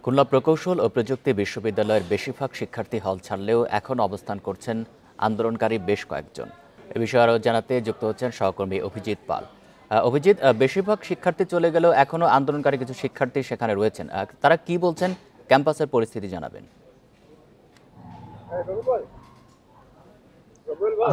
খুলনা প্রকৌশল ও প্রযুক্তি বিশ্ববিদ্যালয়ের বেশিরভাগ শিক্ষার্থী হল ছাড়লেও এখন অবস্থান করছেন আন্দোলনকারী বেশ কয়েকজন। এ বিষয়ে আরও জানাতে যুক্ত হচ্ছেন সহকর্মী অভিজিৎ পাল। অভিজিৎ, বেশিরভাগ শিক্ষার্থী চলে গেলেও এখনও আন্দোলনকারী কিছু শিক্ষার্থী সেখানে রয়েছেন, তারা কি বলছেন? ক্যাম্পাসের পরিস্থিতি জানাবেন।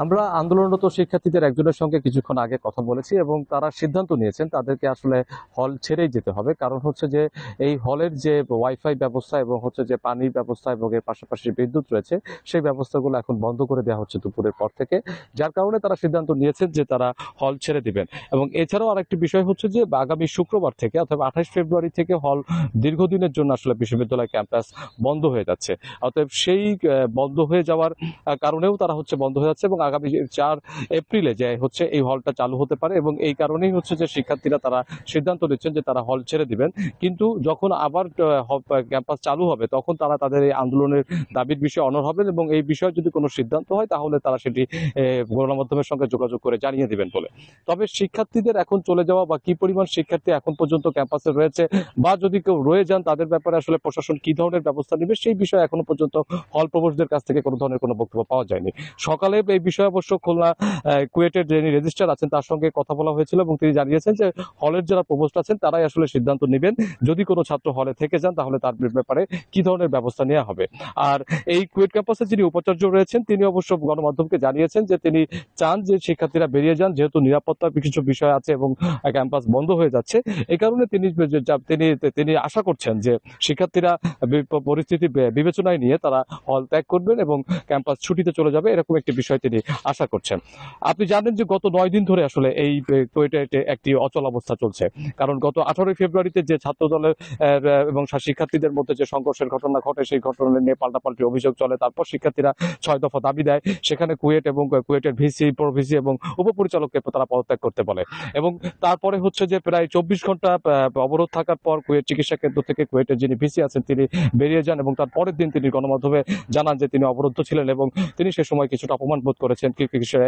আমরা আন্দোলনরত শিক্ষার্থীদের একজনের সঙ্গে কিছুক্ষণ আগে কথা বলেছি এবং তারা সিদ্ধান্ত নিয়েছেন তাদেরকে আসলে হল ছেড়েই যেতে হবে। কারণ হচ্ছে যে এই হলের যে ওয়াইফাই ব্যবস্থা এবং হচ্ছে যে পানির ব্যবস্থা এবং এর পাশাপাশি বিদ্যুৎ রয়েছে, সেই ব্যবস্থাগুলো এখন বন্ধ করে দেওয়া হচ্ছে দুপুরের পর থেকে, যার কারণে তারা সিদ্ধান্ত নিয়েছেন যে তারা হল ছেড়ে দিবেন। এবং এছাড়াও আরেকটি বিষয় হচ্ছে যে আগামী শুক্রবার থেকে অথবা 28 ফেব্রুয়ারি থেকে হল দীর্ঘদিনের জন্য আসলে বিশ্ববিদ্যালয় ক্যাম্পাস বন্ধ হয়ে যাচ্ছে। অতএব সেই বন্ধ হয়ে যাওয়ার কারণেও তারা হচ্ছে বন্ধ হয়ে যাচ্ছে এবং আগামী 4 এপ্রিলে যে হচ্ছে এই হলটা চালু হতে পারে এবং এই কারণেই হচ্ছে যে শিক্ষার্থীরা তারা সিদ্ধান্ত নিচ্ছেন যে তারা হল ছেড়ে দিবেন। কিন্তু যখন আবার ক্যাম্পাস চালু হবে তখন তারা তাদের এই আন্দোলনের দাবির বিষয়ে অনড় হবেন এবং এই বিষয়ে যদি কোনো সিদ্ধান্ত হয় তাহলে তারা সেটি গণমাধ্যমের সঙ্গে যোগাযোগ করে জানিয়ে দিবেন বলে। তবে শিক্ষার্থীদের এখন চলে যাওয়া বা কি পরিমাণ শিক্ষার্থী এখন পর্যন্ত ক্যাম্পাসে রয়েছে বা যদি কেউ রয়ে যান তাদের ব্যাপারে আসলে প্রশাসন কি ধরনের ব্যবস্থা নেবে সেই বিষয়ে এখনো পর্যন্ত হল প্রভোস্টদের কাছ থেকে কোনো ধরনের কোনো বক্তব্য পাওয়া যায়নি। সকালে এই বিষয়ে অবশ্য খুলনা কুয়েটের যিনি রেজিস্ট্রার আছেন তার সঙ্গে কথা বলা হয়েছিল এবং তিনি জানিয়েছেন যে হলের যারা প্রভোস্ট আছেন তারাই আসলে সিদ্ধান্ত নেবেন যদি কোনো ছাত্র হলে থেকে যান তাহলে তার ব্যাপারে কি ধরনের ব্যবস্থা নেওয়া হবে। আর এই কুয়েট ক্যাম্পাসে যিনি উপাচার্য রয়েছেন তিনি অবশ্য গণমাধ্যমকে জানিয়েছেন যে তিনি চান যে শিক্ষার্থীরা বেরিয়ে যান, যেহেতু নিরাপত্তার কিছু বিষয় আছে এবং ক্যাম্পাস বন্ধ হয়ে যাচ্ছে। এই কারণে তিনি আশা করছেন যে শিক্ষার্থীরা পরিস্থিতি বিবেচনায় নিয়ে তারা হল ত্যাগ করবেন এবং ক্যাম্পাস ছুটিতে চলে যাবে, এরকম একটি বিষয় তিনি আশা করছেন। আপনি জানেন যে গত 9 দিন ধরে আসলে এই কুয়েটে একটি অচল অবস্থা চলছে। কারণ গত 18 ফেব্রুয়ারিতে যে ছাত্র দলের এবং শিক্ষার্থীদের মধ্যে যে সংঘর্ষের ঘটনা ঘটে সেই ঘটনা নিয়ে পাল্টাপাল্টি অভিযোগ চলে। তারপর শিক্ষার্থীরা 6 দফা দাবি দেয়। সেখানে কুয়েট এবং কুয়েটের ভিসি, প্রভিসি এবং উপপরিচালককে তারা পদত্যাগ করতে বলে এবং তারপরে হচ্ছে যে প্রায় 24 ঘন্টা অবরোধ থাকার পর কুয়েট চিকিৎসা কেন্দ্র থেকে কুয়েটের যিনি ভিসি আছেন তিনি বেরিয়ে যান এবং তার পরের দিন তিনি গণমাধ্যমে জানান যে তিনি অবরুদ্ধ ছিলেন এবং তিনি সে সময় কিছুটা অপমান বোধ করেছেন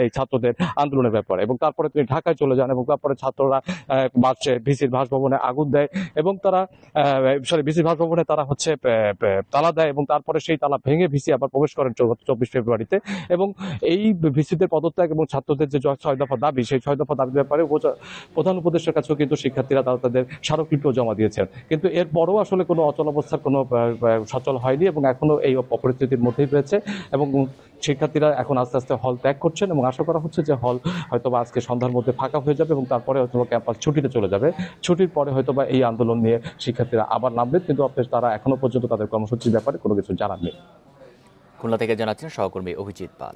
এই ছাত্রদের আন্দোলনের ব্যাপারে এবং তারপরে তিনি ঢাকায় চলে যান এবং তারপরে ছাত্ররা ভিসির বাসভবনে আগুন দেয় এবং তারা ভিসির বাসভবনে তারা হচ্ছে তালা দেয় এবং তারপরে সেই তালা ভেঙে ভিসি আবার প্রবেশ করেন 24 ফেব্রুয়ারিতে এবং এই ভিসিদের পদত্যাগ এবং ছাত্রদের যে 6 দফা দাবি সেই 6 দফা দাবির ব্যাপারে প্রধান উপদেষ্টার কাছেও কিন্তু শিক্ষার্থীরা তাদের স্মারকলিপিও জমা দিয়েছেন। কিন্তু এরপরও আসলে কোনো অচল অবস্থার কোনো সচল হয়নি এবং এখনো এই অপরিস্থিতির মধ্যেই রয়েছে এবং শিক্ষার্থীরা এখন আস্তে আস্তে হল ত্যাগ করছেন এবং আশা করা হচ্ছে যে হল হয়তোবা আজকে সন্ধ্যার মধ্যে ফাঁকা হয়ে যাবে এবং তারপরে হয়তোবা ক্যাম্পাস ছুটিতে চলে যাবে। ছুটির পরে হয়তোবা এই আন্দোলন নিয়ে শিক্ষার্থীরা আবার নামবেন, কিন্তু তারা এখনো পর্যন্ত তাদের কর্মসূচির ব্যাপারে কোনো কিছু জানাননি। খুলনা থেকে জানাচ্ছেন সহকর্মী অভিজিৎ পাল।